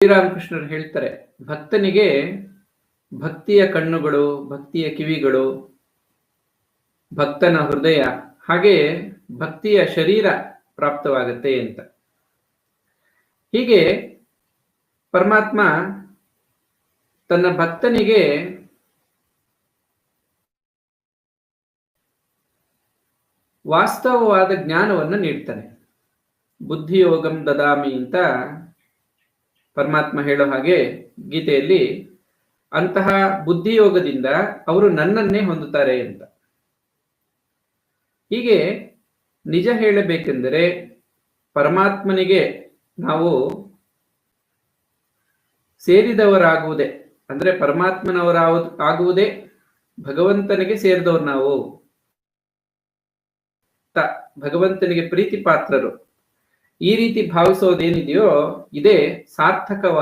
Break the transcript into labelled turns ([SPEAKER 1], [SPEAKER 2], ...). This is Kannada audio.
[SPEAKER 1] ಶ್ರೀರಾಮಕೃಷ್ಣರು ಹೇಳ್ತಾರೆ, ಭಕ್ತನಿಗೆ ಭಕ್ತಿಯ ಕಣ್ಣುಗಳು, ಭಕ್ತಿಯ ಕಿವಿಗಳು, ಭಕ್ತನ ಹೃದಯ, ಹಾಗೆ ಭಕ್ತಿಯ ಶರೀರ ಪ್ರಾಪ್ತವಾಗತ್ತೆ ಅಂತ. ಹೀಗೆ ಪರಮಾತ್ಮ ತನ್ನ ಭಕ್ತನಿಗೆ ವಾಸ್ತವವಾದ ಜ್ಞಾನವನ್ನು ನೀಡ್ತಾನೆ. ಬುದ್ಧಿಯೋಗಂ ದದಾಮಿ ಅಂತ ಪರಮಾತ್ಮ ಹೇಳೋ ಹಾಗೆ ಗೀತೆಯಲ್ಲಿ, ಅಂತಹ ಬುದ್ಧಿಯೋಗದಿಂದ ಅವರು ನನ್ನನ್ನೇ ಹೊಂದುತ್ತಾರೆ ಅಂತ. ಹೀಗೆ ನಿಜ ಹೇಳಬೇಕೆಂದರೆ ಪರಮಾತ್ಮನಿಗೆ ನಾವು ಸೇರಿದವರಾಗುವುದೇ, ಅಂದ್ರೆ ಪರಮಾತ್ಮನವರಾಗುವುದೇ ಭಗವಂತನಿಗೆ ಸೇರಿದವರು ನಾವು, ಭಗವಂತನಿಗೆ ಪ್ರೀತಿ ಪಾತ್ರರು, ಈ ರೀತಿ ಭಾವಿಸೋದೇನಿದೆಯೋ ಇದೇ ಸಾರ್ಥಕವಾದ